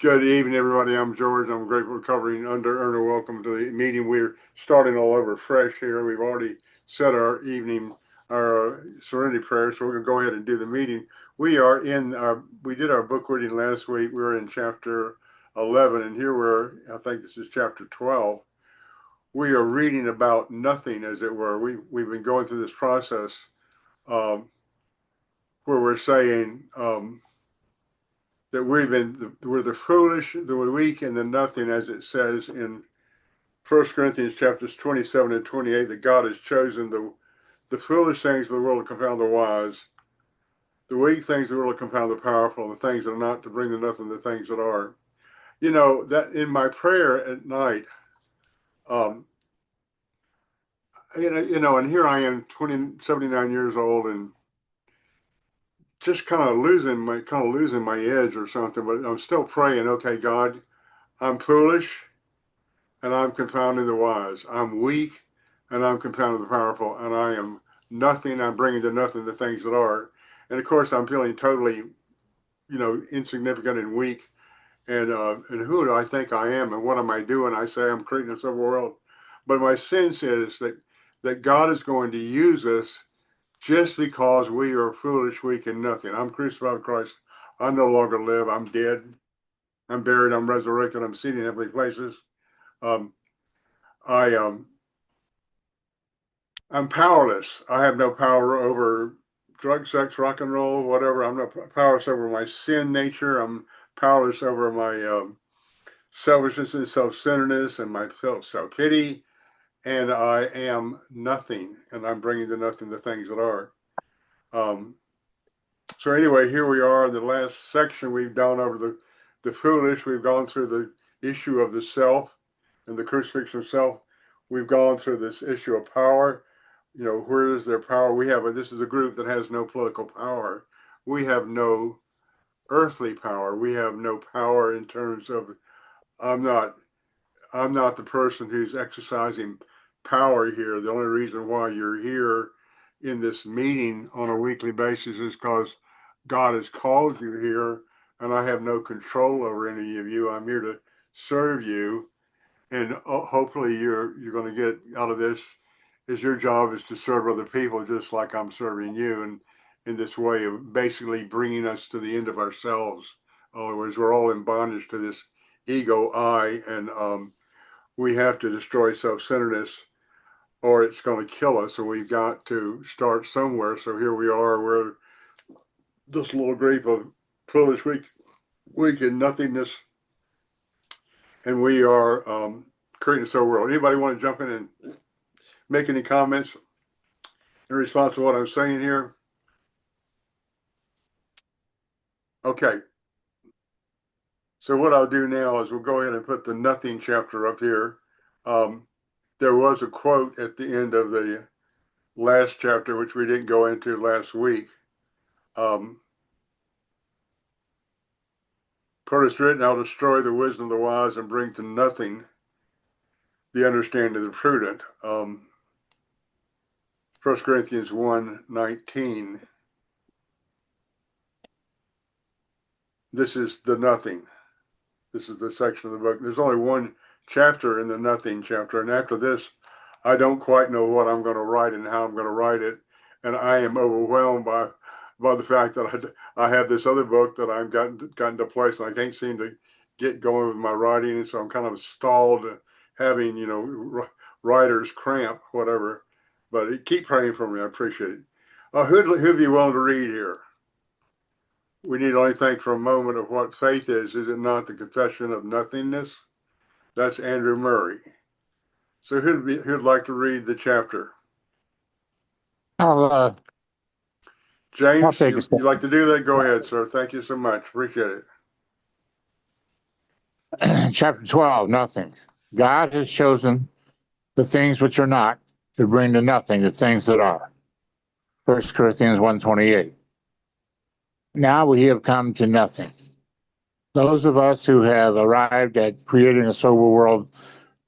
Good evening, everybody. I'm George. I'm grateful recovering under earner. Welcome to the meeting. We're starting all over fresh here. We've already said our evening, our serenity prayer, so we're going to go ahead and do the meeting. We did our book reading last week. We were in chapter 11, and here I think this is chapter 12. We are reading about nothing, as it were. We've been going through this process um, where we're saying, that we're the foolish, the weak, and the nothing, as it says in 1 Corinthians chapters 27 and 28, that God has chosen the foolish things of the world to confound the wise, the weak things of the world to confound the powerful, and the things that are not to bring the nothing, the things that are. That in my prayer at night, um, and here I am, 79 years old, and just kind of losing my edge or something. But I'm still praying. Okay, God, I'm foolish and I'm confounding the wise. I'm weak and I'm confounding the powerful, and I am nothing. I'm bringing to nothing the things that are. And of course, I'm feeling totally, insignificant and weak. And who do I think I am? And what am I doing? I say I'm creating a civil world, but my sense is that God is going to use us just because we are foolish, weak, and nothing. I'm crucified with Christ. I no longer live. I'm dead. I'm buried. I'm resurrected. I'm seated in heavenly places. Um, I I'm powerless. I have no power over drug, sex, rock and roll, whatever. I'm not powerless over my sin nature. I'm powerless over my selfishness and self-centeredness and my self-pity. And I am nothing. And I'm bringing to nothing the things that are. Um, so anyway, here we are in the last section. We've gone over the foolish. We've gone through the issue of the self and the crucifixion of self. We've gone through this issue of power. Where is their power? This is a group that has no political power. We have no earthly power. We have no power in terms of, I'm not, I'm not the person who's exercising power here. The only reason why you're here in this meeting on a weekly basis is because God has called you here, and I have no control over any of you. I'm here to serve you, and hopefully you're going to get out of this is your job is to serve other people just like I'm serving you, and in this way of basically bringing us to the end of ourselves. In other words, we're all in bondage to this ego I, and we have to destroy self-centeredness or it's going to kill us, and we've got to start somewhere. So here we are, we're this little group of foolish, weak and nothingness, and we are creating a civil world. Anybody want to jump in and make any comments in response to what I'm saying here? Okay. So what I'll do now is we'll go ahead and put the nothing chapter up here. There was a quote at the end of the last chapter, which we didn't go into last week. For it is written, I'll destroy the wisdom of the wise and bring to nothing the understanding of the prudent. 1 Corinthians 1:19. This is the nothing. This is the section of the book. There's only one chapter in the nothing chapter. And after this, I don't quite know what I'm going to write and how I'm going to write it. And I am overwhelmed by the fact that I have this other book that I've gotten to place, and I can't seem to get going with my writing. And so I'm kind of stalled, having, writer's cramp, whatever. But keep praying for me. I appreciate it. Who'd be willing to read here? We need only think for a moment of what faith is. Is it not the confession of nothingness? That's Andrew Murray. So who'd like to read the chapter? I'll James, take a you step. like to do that? Go ahead, sir. Thank you so much. Appreciate it. Chapter 12, nothing. God has chosen the things which are not to bring to nothing the things that are. 1 Corinthians 1:28. Now we have come to nothing. Those of us who have arrived at creating a sober world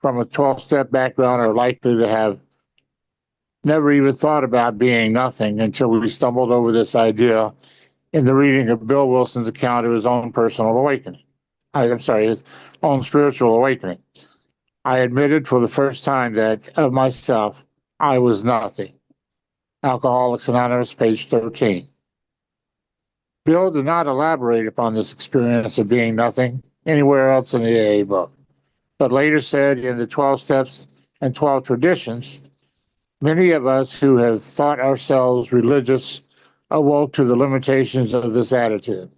from a 12-step background are likely to have never even thought about being nothing until we stumbled over this idea in the reading of Bill Wilson's account of his own personal awakening. I'm sorry, his own spiritual awakening. I admitted for the first time that of myself, I was nothing. Alcoholics Anonymous, page 13. Bill did not elaborate upon this experience of being nothing anywhere else in the AA book, but later said in the 12 Steps and 12 Traditions, many of us who have thought ourselves religious awoke to the limitations of this attitude.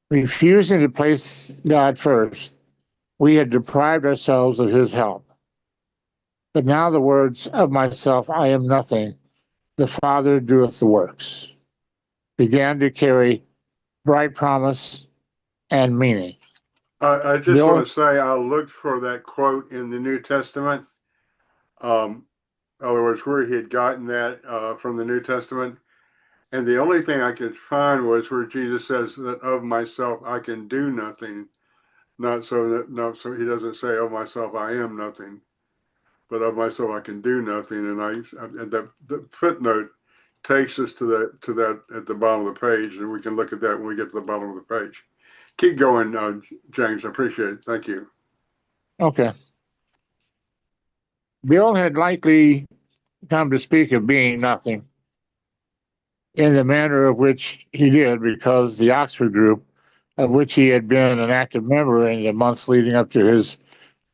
Refusing to place God first, we had deprived ourselves of his help. But now the words of myself, I am nothing, the Father doeth the works, began to carry bright promise and meaning. I just Bill, want to say I looked for that quote in the New Testament. In other words, where he had gotten that from the New Testament. And the only thing I could find was where Jesus says that of myself I can do nothing. Not so that no, so he doesn't say of myself I am nothing, but of myself I can do nothing. And the footnote takes us to that at the bottom of the page, and we can look at that when we get to the bottom of the page. Keep going, James. I appreciate it. Thank you. okay. Bill had likely come to speak of being nothing in the manner of which he did because the Oxford group, of which he had been an active member in the months leading up to his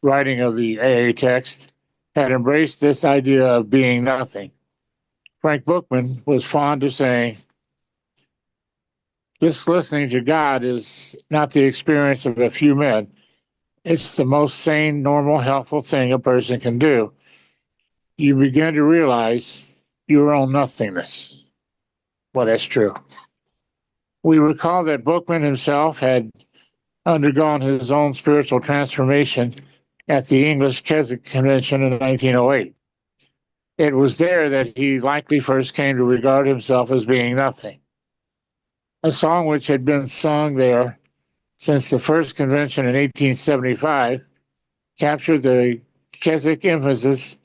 writing of the AA text, had embraced this idea of being nothing. Frank Bookman was fond of saying, this listening to God is not the experience of a few men. It's the most sane, normal, healthful thing a person can do. You begin to realize your own nothingness. Well, that's true. We recall that Bookman himself had undergone his own spiritual transformation at the English CASW convention in 1908. It was there that he likely first came to regard himself as being nothing. A song which had been sung there since the first convention in 1875 captured the Keswick emphasis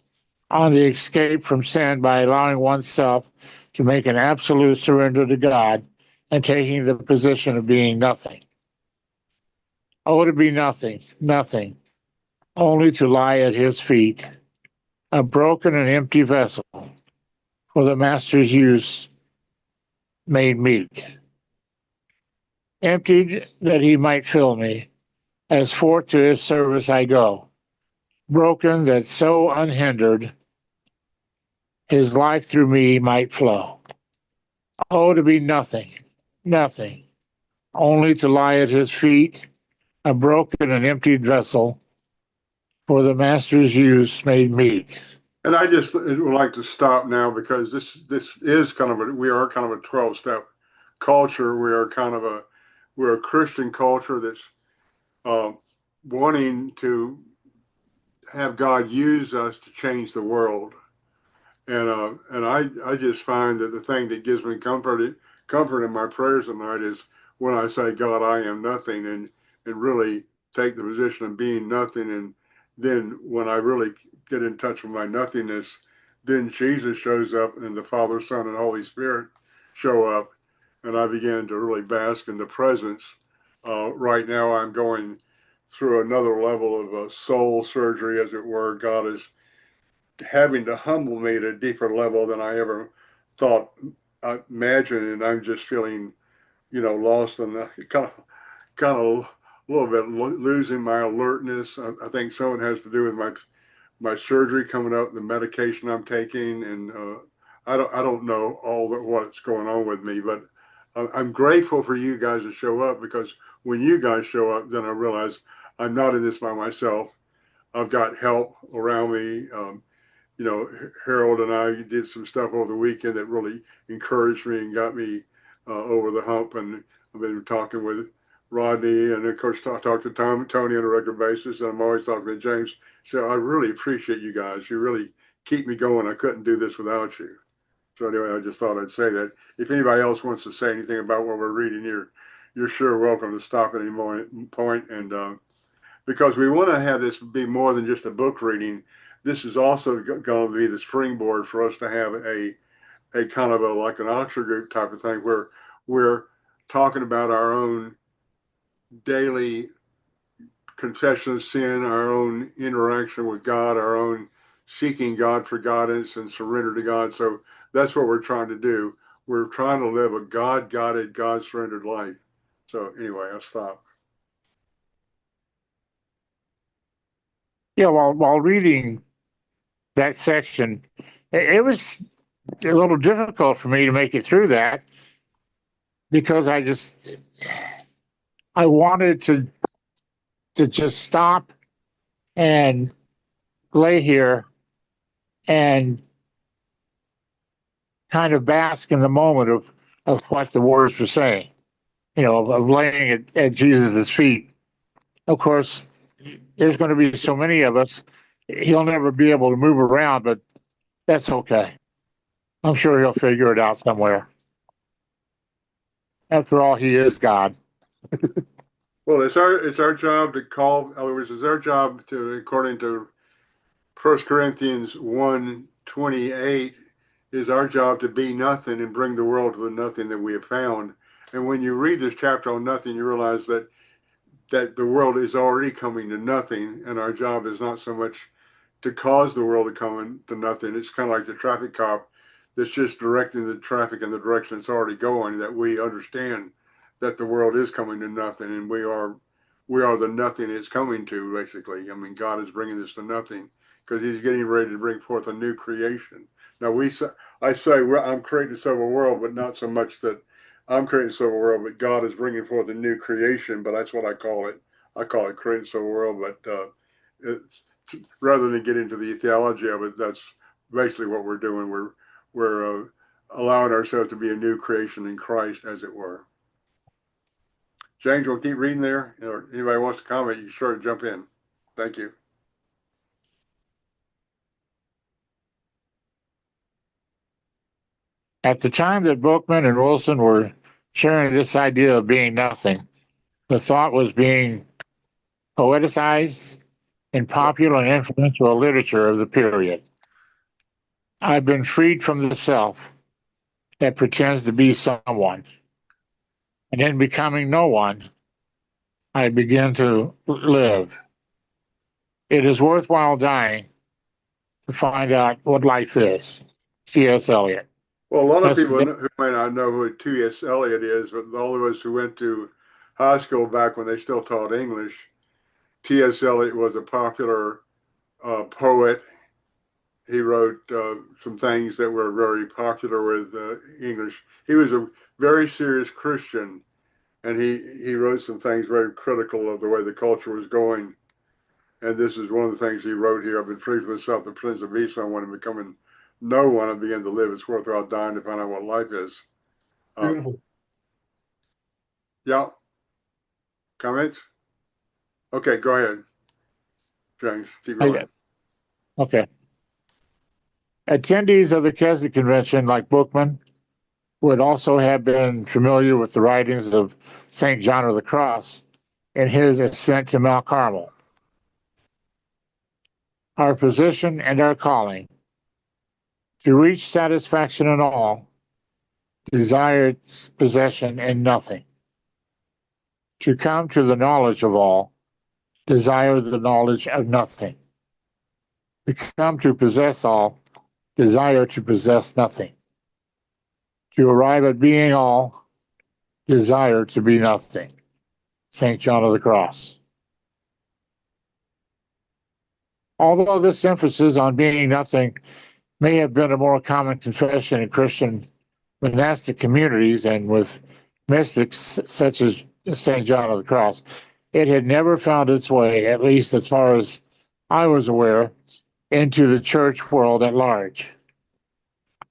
on the escape from sin by allowing oneself to make an absolute surrender to God and taking the position of being nothing. Oh, to be nothing, nothing, only to lie at his feet, a broken and empty vessel for the Master's use made meet. Emptied that he might fill me, as forth to his service I go, broken that so unhindered his life through me might flow. Oh, to be nothing, nothing, only to lie at his feet, a broken and emptied vessel for the Master's use made meet. And I just would like to stop now because this is kind of we are kind of a 12-step culture. We're a Christian culture that's uh, wanting to have God use us to change the world. And I just find that the thing that gives me comfort in my prayers at night is when I say, God, I am nothing, and really take the position of being nothing. And then when I really get in touch with my nothingness, then Jesus shows up and the Father, Son, and Holy Spirit show up. And I begin to really bask in the presence. Right now, I'm going through another level of soul surgery, as it were. God is having to humble me at a deeper level than I ever thought I imagined, and I'm just feeling, lost and kind of a little bit losing my alertness. I think some of it has to do with my surgery coming up, the medication I'm taking, and I don't know all that what's going on with me, but I'm grateful for you guys to show up because when you guys show up, then I realize I'm not in this by myself. I've got help around me. Harold and I did some stuff over the weekend that really encouraged me and got me over the hump. And I've been talking with Rodney, and of course, I talk to Tony on a regular basis, and I'm always talking to James. So I really appreciate you guys. You really keep me going. I couldn't do this without you. So anyway, I just thought I'd say that. If anybody else wants to say anything about what we're reading, you're sure welcome to stop at any point. And because we want to have this be more than just a book reading. This is also going to be the springboard for us to have a kind of a like an Oxford group type of thing where we're talking about our own daily confession of sin, our own interaction with God, our own seeking God for guidance and surrender to God. So that's what we're trying to do. We're trying to live a God-guided, God-surrendered life. So anyway, I'll stop. Yeah, while reading that section, it was a little difficult for me to make it through that because I wanted to just stop and lay here and kind of bask in the moment of what the words were saying, of laying it at Jesus' feet. Of course, there's going to be so many of us, he'll never be able to move around, but that's okay. I'm sure he'll figure it out somewhere. After all, he is God. Well, it's our job to call. In other words, it's our job to, according to 1 Corinthians 1:28, is our job to be nothing and bring the world to the nothing that we have found. And when you read this chapter on nothing, you realize that the world is already coming to nothing, and our job is not so much to cause the world to come to nothing. It's kind of like the traffic cop that's just directing the traffic in the direction it's already going, that we understand that the world is coming to nothing, and we are the nothing it's coming to, basically. I mean, God is bringing this to nothing because he's getting ready to bring forth a new creation. Now, I say, well, I'm creating a civil world, but not so much that I'm creating a civil world, but God is bringing forth a new creation. But that's what I call it. I call it creating a civil world, but it's rather than get into the theology of it, that's basically what we're doing. We're allowing ourselves to be a new creation in Christ, as it were. James, we'll keep reading there. Or anybody wants to comment, you sure to jump in. Thank you. At the time that Bookman and Wilson were sharing this idea of being nothing, the thought was being poeticized in popular and influential literature of the period. I've been freed from the self that pretends to be someone, and in becoming no one, I begin to live. It is worthwhile dying to find out what life is. C.S. Eliot. Well, a lot of That's people who may not know who T.S. Eliot is, but all of us who went to high school back when they still taught English, T.S. Eliot was a popular poet. He wrote some things that were very popular with English. He was a very serious Christian, and he wrote some things very critical of the way the culture was going. And this is one of the things he wrote here. I've been free from the self that pretends to be someone and becoming no one and begin to live. It's worthwhile dying to find out what life is. beautiful. Yeah, comments? Okay, go ahead, James. Keep going. Okay. Attendees of the CASW convention, like Bookman, would also have been familiar with the writings of St. John of the Cross in his ascent to Mount Carmel. Our position and our calling to reach satisfaction in all, desire possession in nothing, to come to the knowledge of all, desire the knowledge of nothing, to come to possess all, desire to possess nothing, to arrive at being all, desire to be nothing. St. John of the Cross. Although this emphasis on being nothing may have been a more common confession in Christian monastic communities and with mystics such as St. John of the Cross, it had never found its way, at least as far as I was aware, into the church world at large.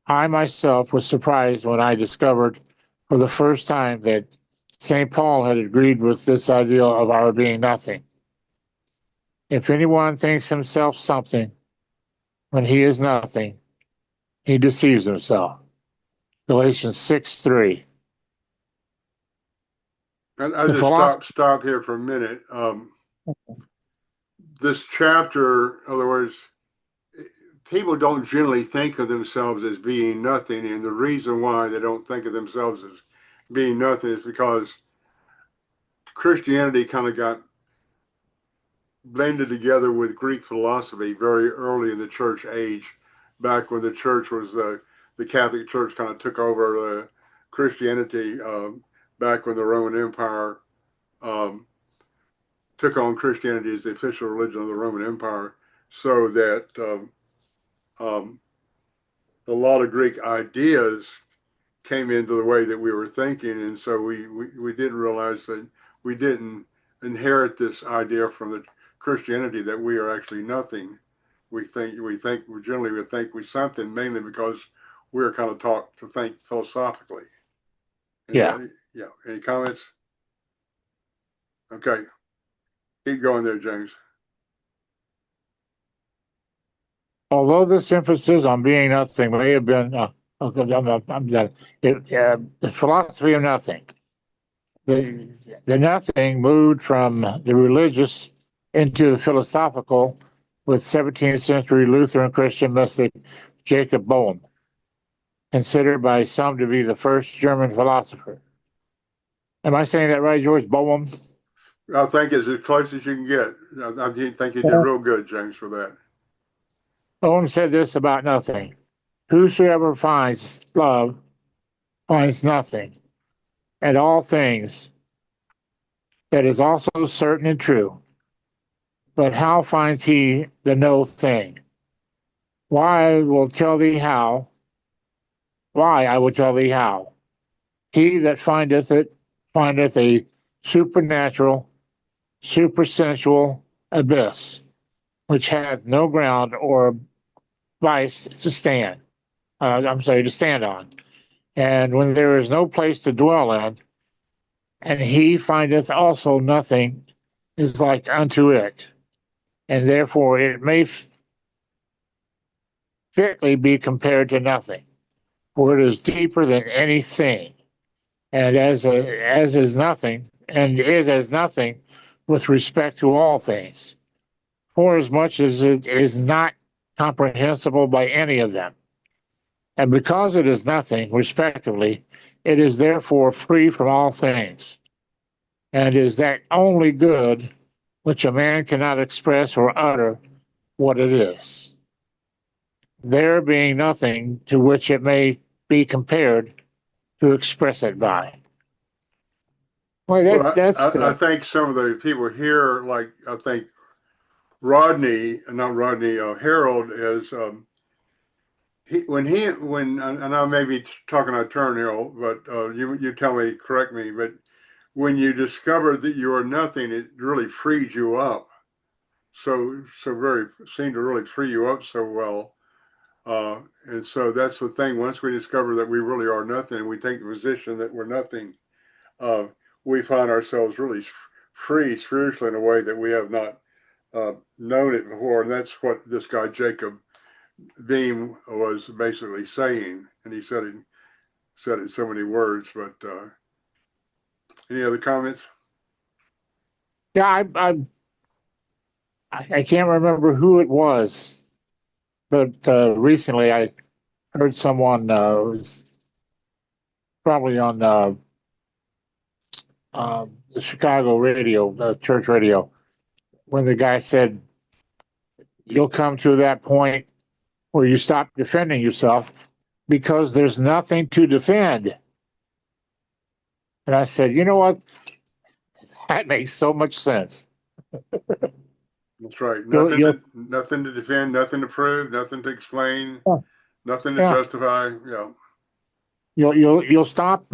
I myself was surprised when I discovered for the first time that St. Paul had agreed with this idea of our being nothing. If anyone thinks himself something when he is nothing, he deceives himself. Galatians 6:3. And I The just philosopher, stop here for a minute. This chapter, in other words, people don't generally think of themselves as being nothing, and the reason why they don't think of themselves as being nothing is because Christianity kind of got blended together with Greek philosophy very early in the church age, back when the church was the Catholic Church kind of took over Christianity, back when the Roman Empire um, took on Christianity as the official religion of the Roman Empire, so that um, a lot of Greek ideas came into the way that we were thinking, and so we didn't realize that we didn't inherit this idea from the Christianity that we are actually nothing. We generally would think we're something, mainly because we're kind of taught to think philosophically. Any Yeah. yeah, any comments? Okay, keep going there, James. Although this emphasis on being nothing may have been, okay, I'm done. The philosophy of nothing, the nothing moved from the religious into the philosophical with 17th century Lutheran Christian mystic Jacob Boehm, considered by some to be the first German philosopher. Am I saying that right, George? Boehm? I think it's as close as you can get. I think you did Yeah. real good, James, for that. Boehm said this about nothing. Whosoever finds love finds nothing, and all things that is also certain and true. But how finds he the no thing? Why I will tell thee how. Why I will tell thee how. He that findeth it findeth a supernatural, supersensual abyss, which hath no ground or vice to stand. To stand on. And when there is no place to dwell in, and he findeth also nothing is like unto it, and therefore it may fitly be compared to nothing, for it is deeper than anything, and as is nothing, and is as nothing with respect to all things, for as much as it is not comprehensible by any of them. And because it is nothing, respectively, it is therefore free from all things, and is that only good which a man cannot express or utter what it is, there being nothing to which it may be compared to express it by. Well, Well, that's I think some of the people here, like I think Rodney, not Rodney, Harold is and I may be talking out of turn, Harold, but you tell me, correct me, but when you discover that you are nothing, it really frees you up. So very seemed to really free you up so well. And so that's the thing. Once we discover that we really are nothing, and we take the position that we're nothing, uh, we find ourselves really free spiritually in a way that we have not known it before. And that's what this guy Jacob Beam was basically saying. And he said it in so many words. But any other comments? yeah. I can't remember who it was, but recently I heard someone probably on the Chicago radio, church radio, when the guy said, "You'll come to that point where you stop defending yourself because there's nothing to defend." And I said, "You know what? That makes so much sense. That's right. You'll, you'll, Nothing to defend, nothing to prove, nothing to explain, yeah, nothing to yeah. justify. Yeah, You'll stop,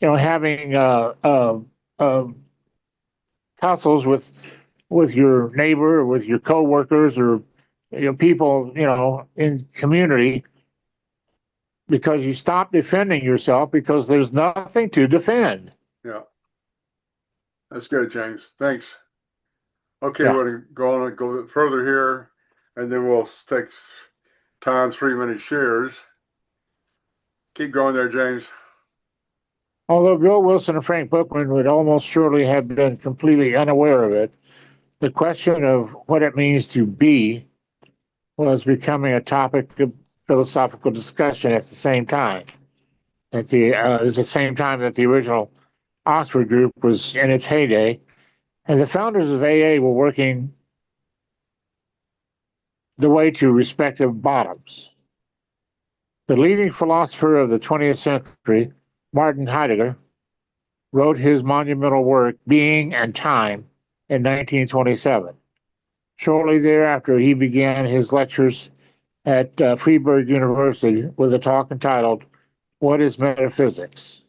having uh, tussles with your neighbor or with your coworkers or people in community because you stop defending yourself because there's nothing to defend." yeah. That's good, James. Thanks. Okay, Yeah. we're going to go on and go further here, and then we'll take time 3 minute shares. Keep going there, James. Although Bill Wilson and Frank Bookman would almost surely have been completely unaware of it, the question of what it means to be was becoming a topic of philosophical discussion at the same time. At the same time that the original Oxford group was in its heyday, And the founders of AA were working the way to respective bottoms. The leading philosopher of the 20th century, Martin Heidegger, wrote his monumental work, Being and Time, in 1927. Shortly thereafter, he began his lectures at Freiburg University with a talk entitled, What is Metaphysics?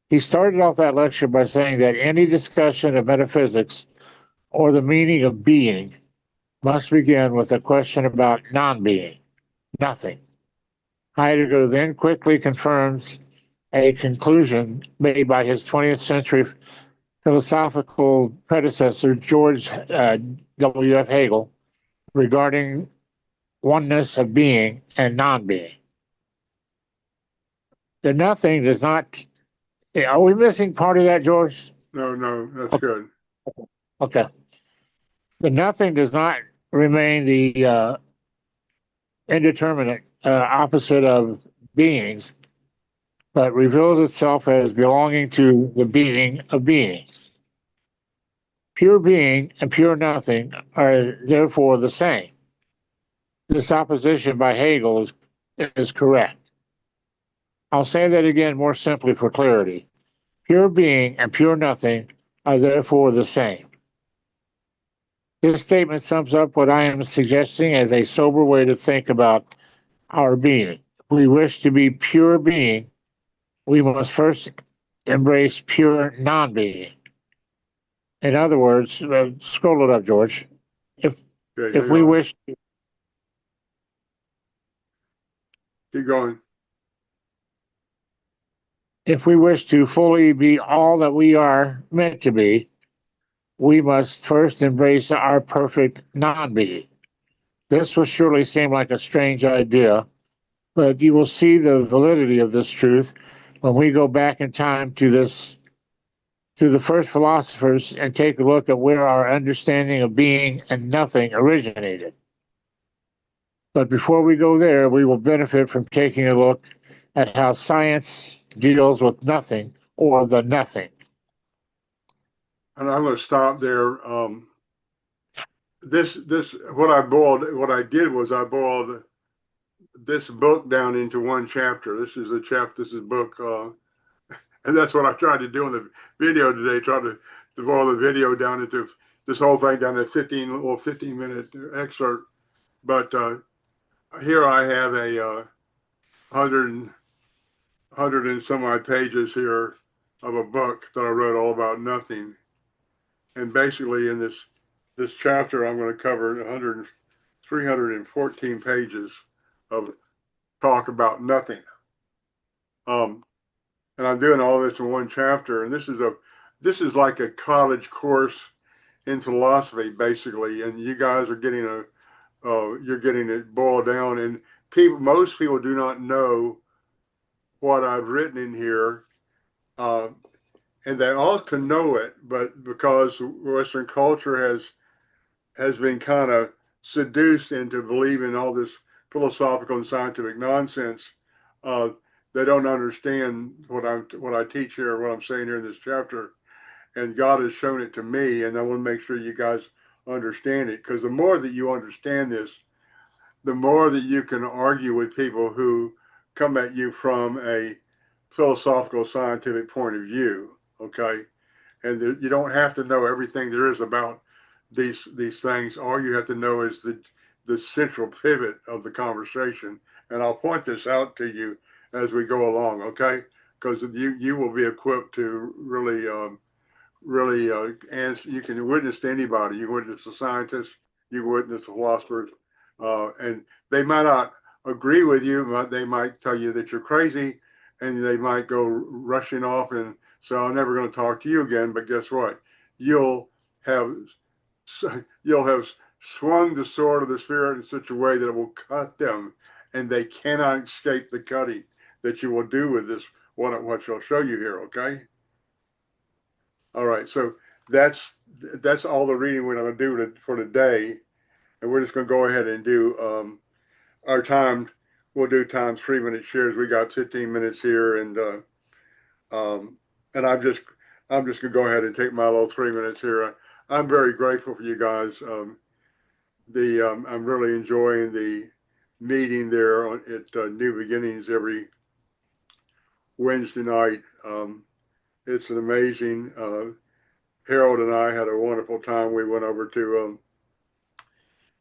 He started off that lecture by saying that any discussion of metaphysics or the meaning of being must begin with a question about non being, nothing. Heidegger then quickly confirms a conclusion made by his 20th century philosophical predecessor, George W.F. Hegel, regarding oneness of being and non being. The nothing does not. Are we missing part of that, George? No, no, that's good. Okay. The nothing does not remain the indeterminate opposite of beings, but reveals itself as belonging to the being of beings. Pure being and pure nothing are therefore the same. This opposition by Hegel is correct. I'll say that again more simply for clarity. Pure being and pure nothing are therefore the same. This statement sums up what I am suggesting as a sober way to think about our being. If we wish to be pure being, we must first embrace pure non being. In other words, scroll it up, George. If Okay, if hang we on. wish Keep going. if we wish to fully be all that we are meant to be, we must first embrace our perfect non being. This will surely seem like a strange idea, but you will see the validity of this truth when we go back in time to the first philosophers and take a look at where our understanding of being and nothing originated. But before we go there, we will benefit from taking a look at how science deals with nothing or the nothing. And I'm going to stop there. What I did was I boiled this book down into one chapter. This is book, and that's what I tried to do in the video today. Try to boil the video down into this whole thing down to 15-minute excerpt. But here I have a hundred and some odd pages here of a book that I wrote all about nothing. And basically, in this chapter, I'm going to cover 314 pages of talk about nothing. And I'm doing all this in one chapter. And this is like a college course in philosophy, basically. And you guys are getting you're getting it boiled down. And most people do not know what I've written in here. Uh, and they ought to know it, but because Western culture has been kind of seduced into believing all this philosophical and scientific nonsense, uh, they don't understand what I teach here, what I'm saying here in this chapter. And God has shown it to me, and I want to make sure you guys understand it, because the more that you understand this, the more that you can argue with people who come at you from a philosophical scientific point of view. Okay, and you don't have to know everything there is about these things. All you have to know is the central pivot of the conversation. And I'll point this out to you as we go along, okay? Because you will be equipped to really answer. You can witness to anybody. You can witness to scientists. You can witness to philosophers, and they might not agree with you, but they might tell you that you're crazy, and they might go rushing off and say, "I'm never going to talk to you again." But guess what? You'll have you'll have swung the sword of the spirit in such a way that it will cut them, and they cannot escape the cutting that you will do with this. What I'll show you here, okay? All right, so that's all the reading we're going to do for today, and we're just going to go ahead and do our time. We'll do times 3 minute shares. We got 15 minutes here, um, and I'm just gonna go ahead and take my little 3 minutes here. I'm very grateful for you guys. I'm really enjoying the meeting there at New Beginnings every Wednesday night. It's an amazing. Harold and I had a wonderful time. We went over to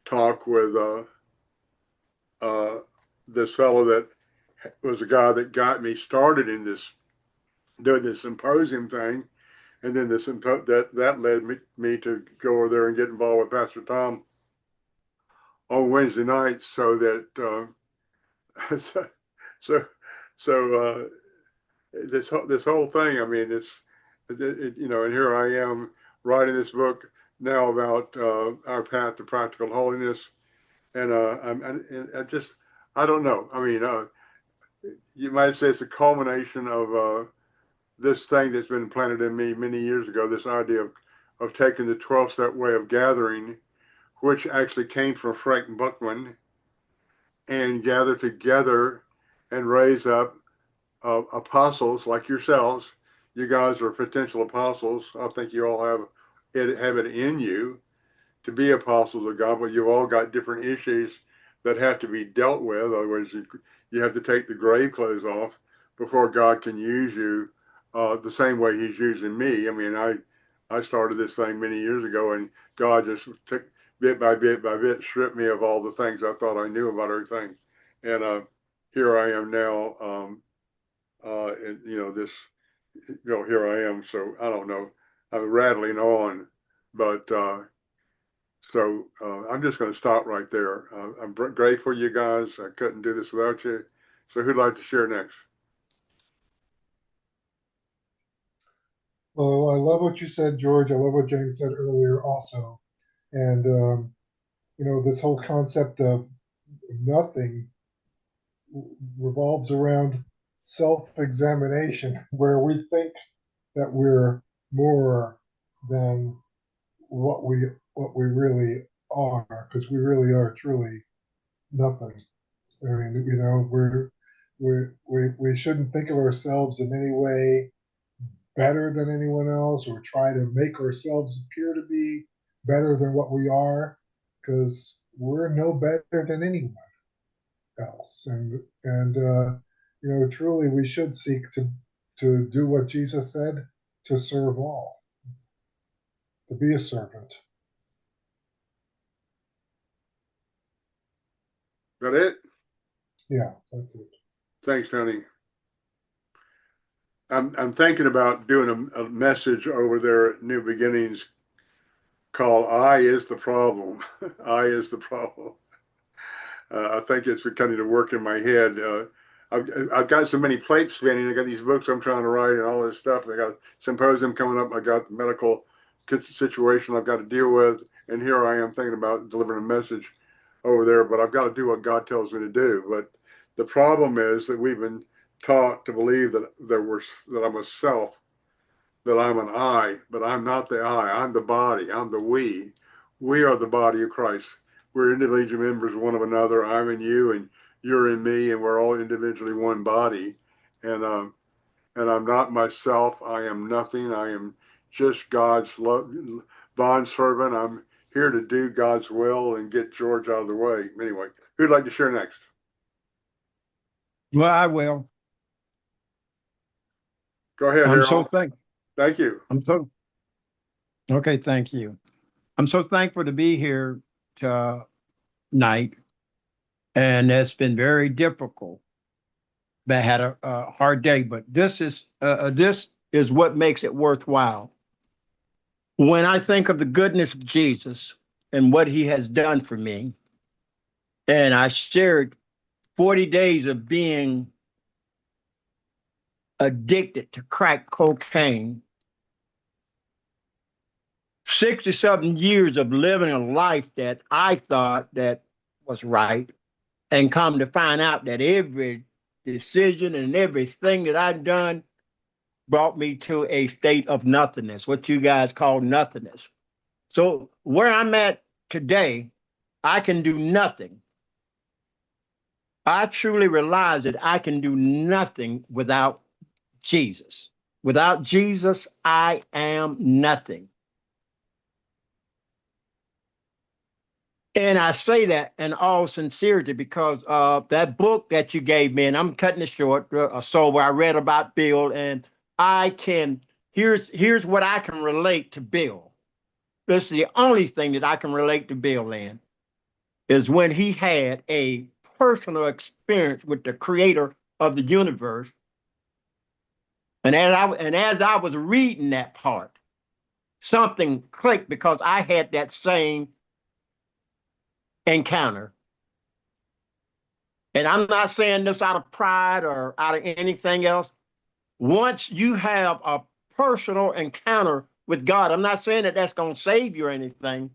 talk with uh, this fellow that was the guy that got me started in this doing this symposium thing, and then that led me to go over there and get involved with Pastor Tom on Wednesday nights, so that so so, this whole thing. I mean, and here I am writing this book now about our path to practical holiness, and I just I don't know. I mean, you might say it's a culmination of this thing that's been planted in me many years ago. This idea of taking the 12-step way of gathering, which actually came from Frank Buckman, and gather together and raise up apostles like yourselves. You guys are potential apostles. I think you all have it in you to be apostles of God, but you've all got different issues that have to be dealt with. Otherwise, you have to take the grave clothes off before God can use you the same way He's using me. I mean, I started this thing many years ago, and God just took bit by bit by bit, stripped me of all the things I thought I knew about everything, and here I am now. And, here I am. So I don't know. I'm rattling on, but I'm just going to stop right there. I'm grateful for you guys. I couldn't do this without you. So who'd like to share next? Well, I love what you said, George. I love what James said earlier also. And, this whole concept of nothing revolves around self examination, where we think that we're more than what we really are, because we really are truly nothing. I mean, we shouldn't think of ourselves in any way better than anyone else or try to make ourselves appear to be better than what we are, because we're no better than anyone else. And truly, we should seek to do what Jesus said, to serve all, to be a servant. Got it? Yeah, that's it. Thanks, Tony. I'm thinking about doing a message over there at New Beginnings called "I is the problem." I is the problem. I think it's beginning to work in my head. I've got so many plates spinning. I got these books I'm trying to write and all this stuff. I got a symposium coming up. I got the medical situation I've got to deal with, and here I am thinking about delivering a message over there. But I've got to do what God tells me to do. But the problem is that we've been taught to believe that I'm a self, that I'm an I, but I'm not the I. I'm the body. I'm the we. We are the body of Christ. We're individual members one of another. I'm in you, and you're in me, and we're all individually one body. And I'm not myself. I am nothing. I am just God's bond servant. I'm here to do God's will and get George out of the way. Anyway, who'd like to share next? Well, I will. Go ahead, I'm so Harold. thank. Thank you. I'm so okay. Thank you. I'm so thankful to be here tonight, and it's been very difficult. I had a hard day, but this is what makes it worthwhile. When I think of the goodness of Jesus and what He has done for me, and I shared 40 days of being addicted to crack cocaine, 67 years of living a life that I thought that was right, and come to find out that every decision and everything that I've done brought me to a state of nothingness, what you guys call nothingness. So where I'm at today, I can do nothing. I truly realize that I can do nothing without Jesus. Without Jesus, I am nothing. And I say that in all sincerity because that book that you gave me, and I'm cutting it short, so where I read about Bill, and I can here's what I can relate to Bill. This is the only thing that I can relate to Bill in is when he had a personal experience with the creator of the universe. And as I was reading that part, something clicked because I had that same encounter. And I'm not saying this out of pride or out of anything else. Once you have a personal encounter with God, I'm not saying that that's going to save you or anything,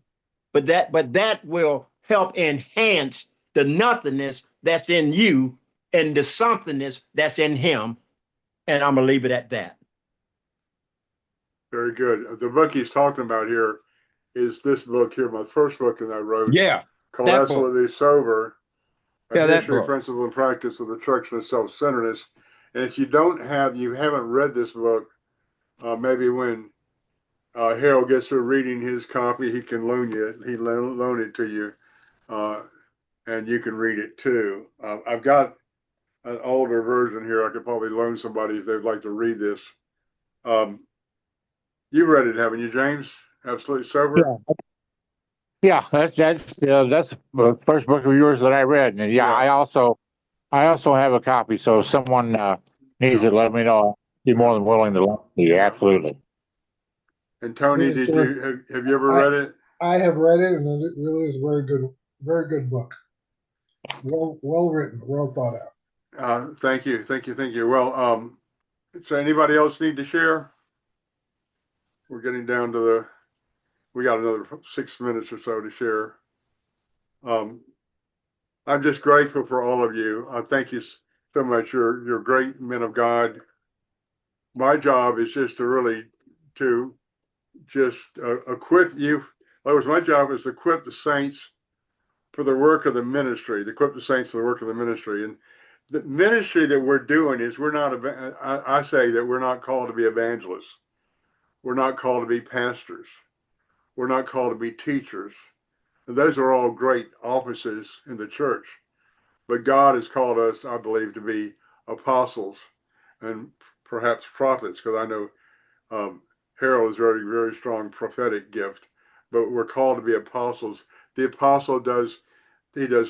but that will help enhance the nothingness that's in you and the somethingness that's in him. And I'm going to leave it at that. Very good. The book he's talking about here is this book here, my first book that I wrote, Yeah, called that book. Absolutely Sober, A Yeah, that History, book. Principle, and Practice of Destruction of Self-Centeredness. And if you haven't read this book, maybe when Harold gets through reading his copy, he can loan it to you, and you can read it too. I've got an older version here. I could probably loan somebody if they'd like to read this. Um, you've read it, haven't you, James? Absolutely Sober? Yeah. Yeah, that's the first book of yours that I read, and yeah, Yeah, I also have a copy. So if someone needs yeah, it, let me know. I'd be more yeah, than willing to loan it to you. yeah. Absolutely. And Tony, Yeah, sure. have you ever I read it? I have read it, and it really is a very good book. Well written, well thought out. Thank you, thank you, thank you. Well, so anybody else need to share? We're getting down to we got another 6 minutes or so to share. Um, I'm just grateful for all of you. Thank you so much. You're great men of God. My job is just to really to just equip you. In other words, my job is to equip the saints for the work of the ministry, to equip the saints for the work of the ministry. And the ministry that we're doing is we're not, I say that we're not called to be evangelists. We're not called to be pastors. We're not called to be teachers. And those are all great offices in the church. But God has called us, I believe, to be apostles and perhaps prophets, because I know Harold is very, very strong prophetic gift. But we're called to be apostles. The apostle does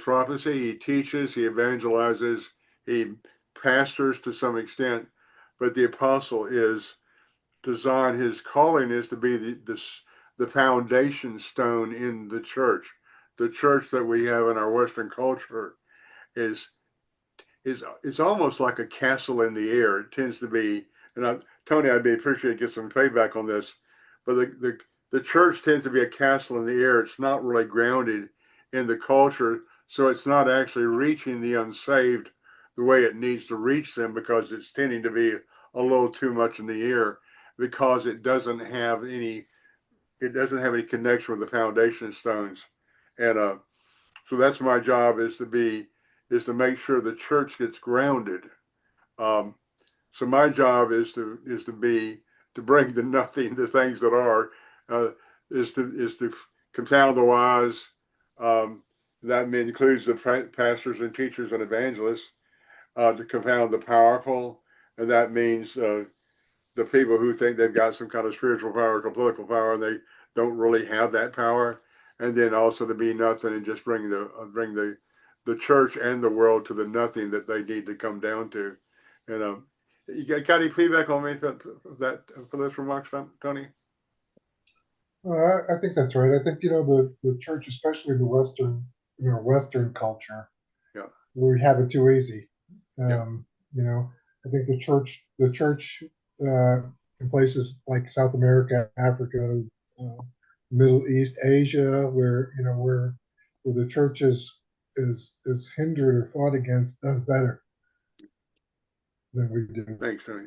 prophecy, he teaches, he evangelizes, he pastors to some extent. But the apostle is designed, his calling is to be the foundation stone in the church. The church that we have in our Western culture is is almost like a castle in the air. It tends to be, and Tony, I'd be appreciated to get some feedback on this, but the church tends to be a castle in the air. It's not really grounded in the culture, so it's not actually reaching the unsaved the way it needs to reach them because it's tending to be a little too much in the air because it doesn't have any connection with the foundation stones, and so that's my job is to make sure the church gets grounded. Um, so my job is to bring the nothing, the things that are, uh, is to confound the wise. Um, that includes the pastors and teachers and evangelists. To confound the powerful, and that means the people who think they've got some kind of spiritual power or political power, and they don't really have that power. And then also to be nothing and just bring the church and the world to the nothing that they need to come down to. And you got any feedback on me for those remarks, Tony? I think that's right. I think the church, especially the Western culture, Yeah, we have it too easy. yeah. Um, I think the church uh, in places like South America, Africa, uh, Middle East, Asia, where the church is hindered or fought against, does better than we do. Thanks, Tony.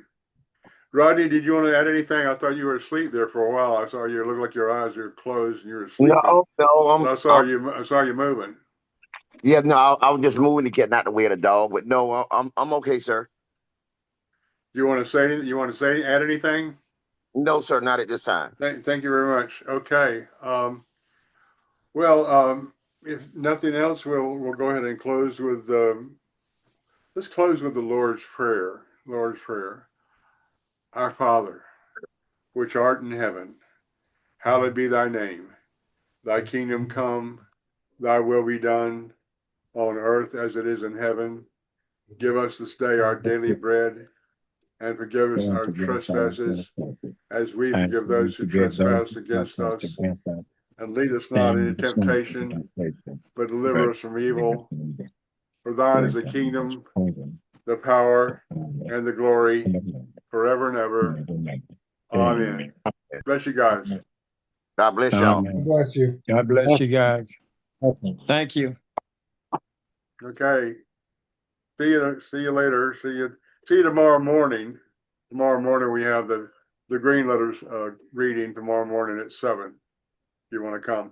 Rodney, did you want to add anything? I thought you were asleep there for a while. I saw you look like your eyes are closed and you're sleeping. No, no, But I saw you moving. yeah, no, I was just moving to getting out the way of the dog, but no, I'm okay, sir. You want to say, add anything? No, sir, not at this time. Thank you very much. Okay. Well, if nothing else, we'll go ahead and close with, let's close with the Lord's Prayer. Lord's Prayer. Our Father, which art in heaven, hallowed be thy name. Thy kingdom come, thy will be done on earth as it is in heaven. Give us this day our daily bread, and forgive us our trespasses as we And forgive those who forgive those trespass who against trespass us. against us. And lead us not And into lead us not into temptation, temptation, but deliver but us from deliver us evil. from evil. For thine For is the thine is kingdom, the kingdom, the the power, power, and the glory and the glory forever and ever. forever. Amen. Bless you guys. God bless y'all. God bless you. God bless you guys. Amen. Thank you. Okay. See you later. See you tomorrow morning. Tomorrow morning we have the green letters reading tomorrow morning at 7. If you want to come.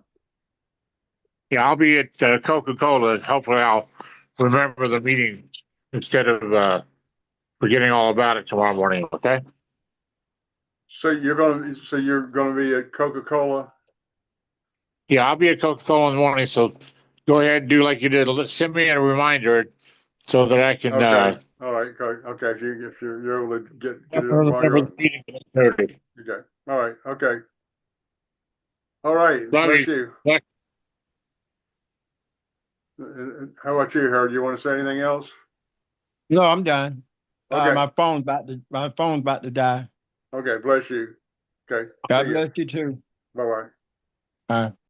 Yeah, I'll be at Coca-Cola. Hopefully, I'll remember the meeting instead of forgetting all about it tomorrow morning. Okay. So you're gonna be at Coca-Cola? Yeah, I'll be at Coca-Cola in the morning. So go ahead and do like you did. Send me a reminder so that I can Okay. All right. Okay. If you're able to get it while remember you're the meeting at 8:30. okay. All right. Okay. All right. Love Bless you. you. Bye. How about you, Harold? You want to say anything else? No, I'm done. Okay. My phone's about to die. Okay. Bless you. Okay. God See ya. bless you too. Bye bye. Bye.